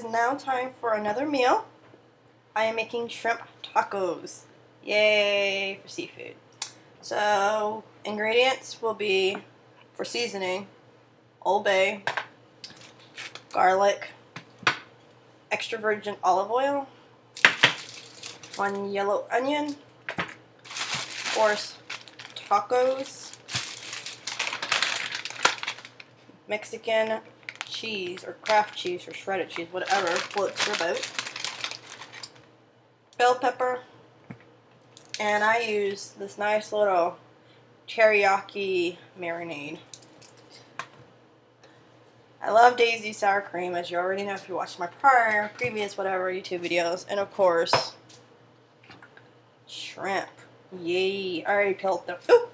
is now time for another meal. I am making shrimp tacos. Yay for seafood. So, ingredients will be, for seasoning, Old Bay, garlic, extra virgin olive oil, 1 yellow onion, of course, tacos, Mexican cheese or Kraft cheese or shredded cheese, whatever floats your boat, bell pepper, and I use this nice little teriyaki marinade. I love Daisy sour cream, as you already know if you watched my previous whatever YouTube videos, and of course, shrimp. Yay! I already peeled them. Ooh,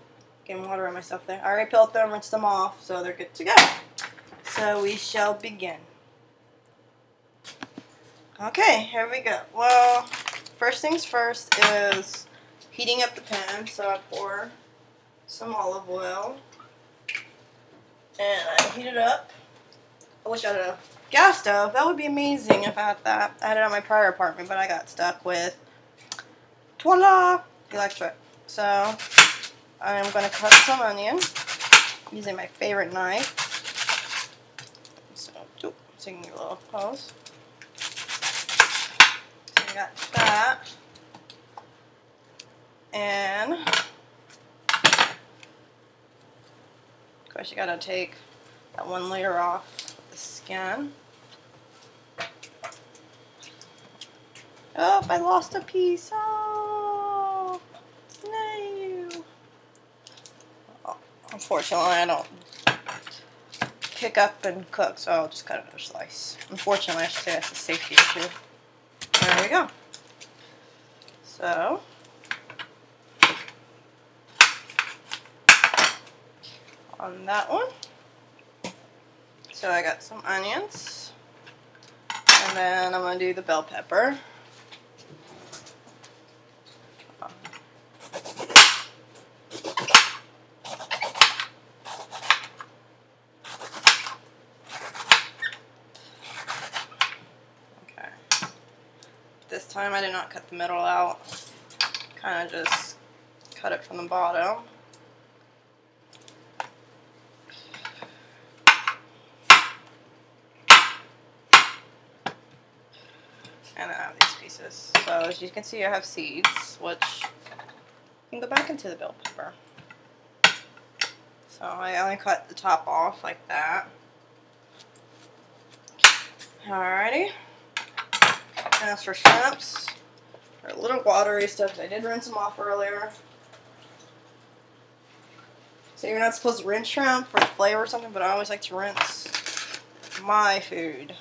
getting water on myself there. I already peeled them, rinsed them off, so they're good to go. So we shall begin. Okay, here we go. Well, first things first is heating up the pan. So I pour some olive oil and I heat it up. I wish I had a gas stove. That would be amazing if I had that. I had it on my prior apartment, but I got stuck with, voila, electric. So I'm going to cut some onion using my favorite knife. So, taking a little pause. So I got that. And of course you gotta take that one layer off the skin. Oh, I lost a piece. Oh, no. Oh, unfortunately, I don't pick up and cook, so I'll just cut another slice. Unfortunately, I should say that's a safety issue. There we go. So, on that one, so I got some onions, and then I'm going to do the bell pepper. This time I did not cut the middle out, kind of just cut it from the bottom. And I have these pieces. So as you can see, I have seeds, which can go back into the bell pepper. So I only cut the top off like that. Alrighty. And as for shrimps, they're a little watery stuff. I did rinse them off earlier. So you're not supposed to rinse shrimp for the flavor or something, but I always like to rinse my food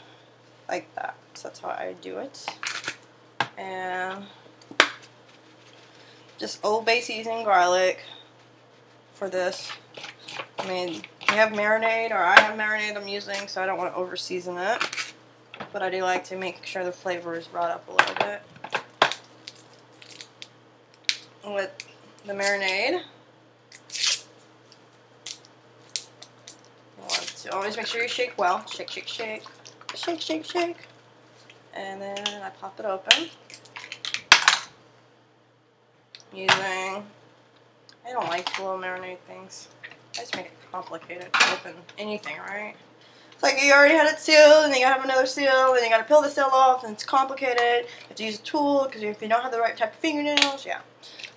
like that. So that's how I do it. And just Old Bay seasoning garlic for this. I mean, you have marinade, or I have marinade I'm using, so I don't want to over season it. But I do like to make sure the flavor is brought up a little bit with the marinade. You want to always make sure you shake well. Shake, shake, shake. Shake, shake, shake. And then I pop it open using, I don't like the little marinade things. I just make it complicated to open anything, right? It's like you already had it sealed, and then you have another seal, and you gotta peel the seal off, and it's complicated. You have to use a tool, because if you don't have the right type of fingernails, yeah.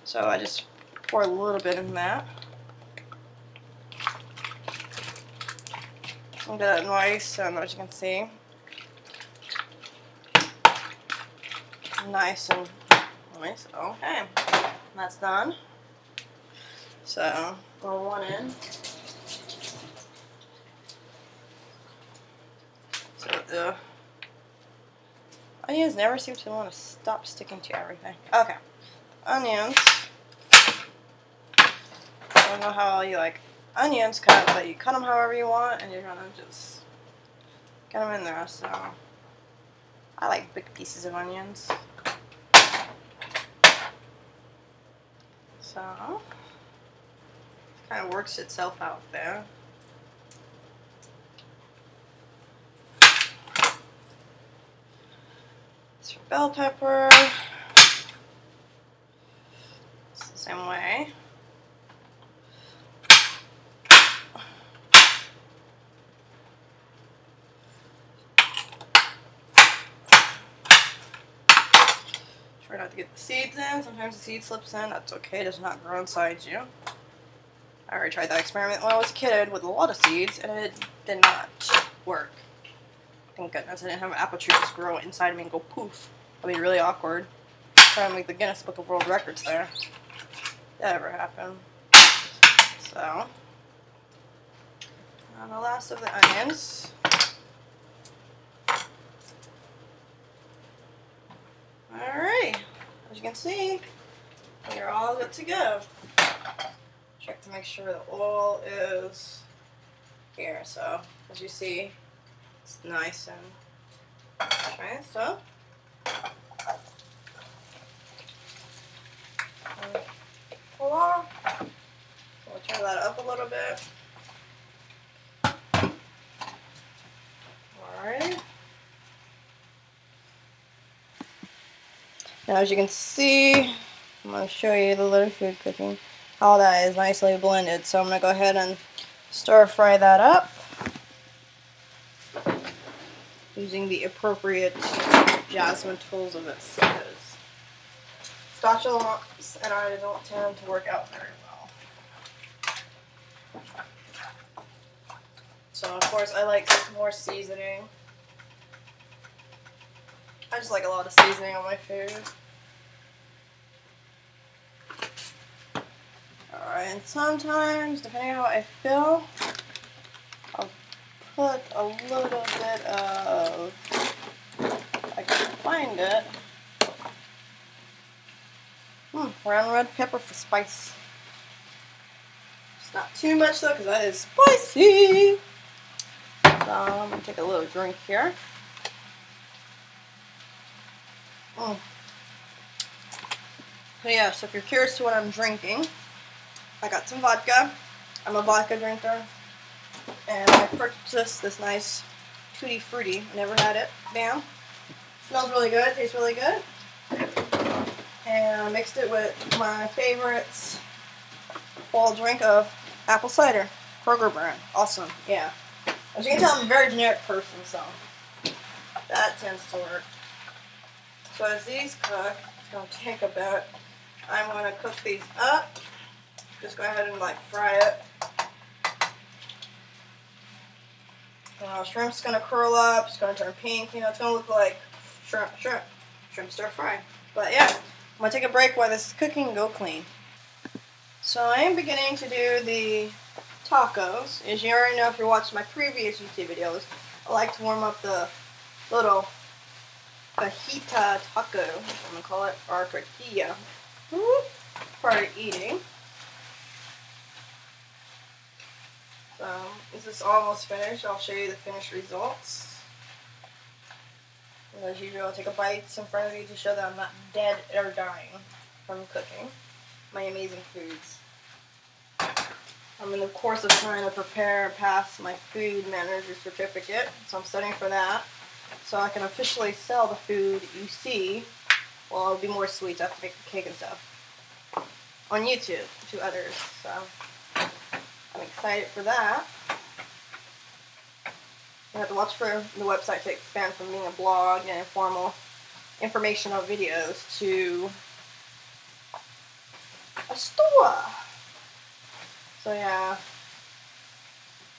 So I just pour a little bit in that. And get it nice, and as you can see, nice and nice. Okay, that's done. So roll one in. So the onions never seem to want to stop sticking to everything. Okay, onions. I don't know how you like onions cut, but you cut them however you want, and you're gonna just get them in there. So I like big pieces of onions. So it kind of works itself out there. Some bell pepper. It's the same way. Try not to get the seeds in. Sometimes the seed slips in. That's okay. It does not grow inside you. I already tried that experiment when I was a kid with a lot of seeds, and it did not work. Thank goodness I didn't have an apple tree just grow inside of me and go poof. That'd be really awkward. Trying to make the Guinness Book of World Records there. That ever happened. So, and the last of the onions. Alright, as you can see, you're all good to go. Check to make sure the oil is here. So, as you see, it's nice and okay. So, pull off. We'll turn that up a little bit. Alright. Now, as you can see, I'm going to show you the little food cooking, how that is nicely blended. So I'm going to go ahead and stir fry that up using the appropriate jasmine tools of this, because spatulas and I don't tend to work out very well. So of course I like more seasoning. I just like a lot of seasoning on my food. Alright, and sometimes, depending on how I feel, I'll put a little bit of, if I can find it, ground red pepper for spice. It's not too much though, because that is spicy. So I'm going to take a little drink here. So yeah, so if you're curious to what I'm drinking, I got some vodka. I'm a vodka drinker. And I purchased this nice Tutti Frutti. I never had it. Bam. Smells really good. Tastes really good. And I mixed it with my favorites fall drink of apple cider. Kroger brand. Awesome. Yeah. As you can tell, I'm a very generic person, so that tends to work. So as these cook, it's going to take a bit. I'm going to cook these up. Just go ahead and fry it. Shrimp's going to curl up. It's going to turn pink. You know, it's going to look like shrimp stir fry. But yeah, I'm going to take a break while this is cooking and go clean. So I am beginning to do the tacos. As you already know if you're watching my previous YouTube videos, I like to warm up the little fajita taco, I'm going to call it, or tortilla, prior to eating. So, this is almost finished. I'll show you the finished results. And as usual, I'll take a bite in front of you to show that I'm not dead or dying from cooking my amazing foods. I'm in the course of trying to prepare and pass my food manager certificate, so I'm studying for that. So I can officially sell the food you see. Well, it'll be more sweets. I have to make the cake and stuff on YouTube to others. So I'm excited for that. You have to watch for the website to expand from being a blog and informal informational videos to a store. So yeah,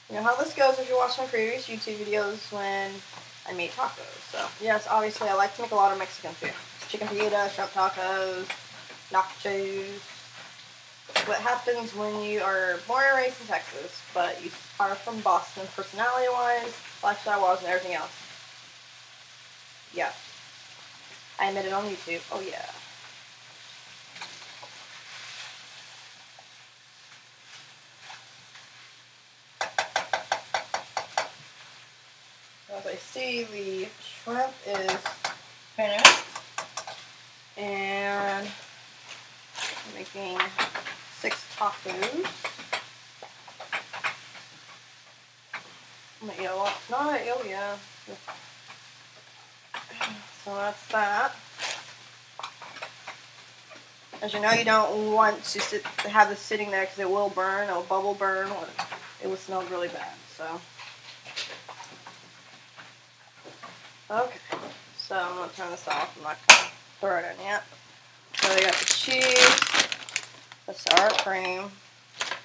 you know how this goes if you watch my previous YouTube videos when I made tacos. So yes, obviously I like to make a lot of Mexican food. Chicken fajitas, shrimp tacos, nachos. What happens when you are born and raised in Texas, but you are from Boston personality-wise, lifestyle-wise, and everything else. Yeah. I admit it on YouTube. Oh yeah. As I see, the shrimp is finished, and I'm making 6 tacos. I'm gonna eat a lot. No, oh yeah. So that's that. As you know, you don't want to have this sitting there because it will burn, it'll bubble burn, or it will smell really bad. So, okay. So I'm going to turn this off. I'm not going to throw it in yet. So we got the cheese, the sour cream,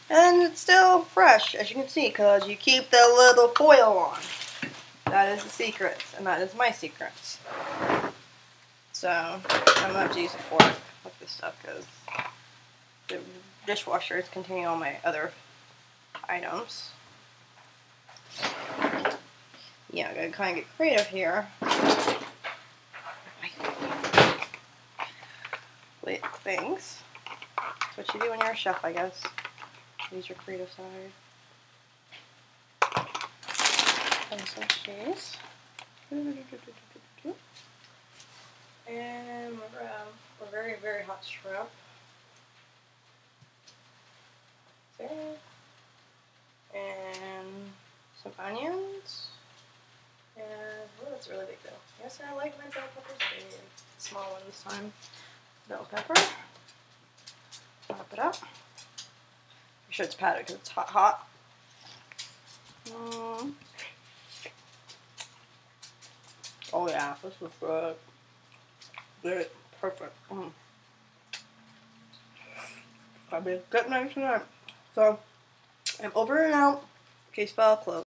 and it's still fresh, as you can see, because you keep the little foil on. That is the secret, and that is my secret. So I'm going to have to use a fork with this stuff because the dishwasher is containing all my other items. Yeah, I'm going to kind of get creative here. With things. That's what you do when you're a chef, I guess. Use your creative side. And some cheese. And we're going to have a very, very hot shrimp. There. And some onions. And, oh, that's a really big though. Yes, I like my bell peppers big. Small one this time. Bell pepper. Wrap it up. Make sure it's patted because it's hot. Oh yeah, this was good. Good, perfect. I've been good night tonight. So I'm over and out. Case file closed.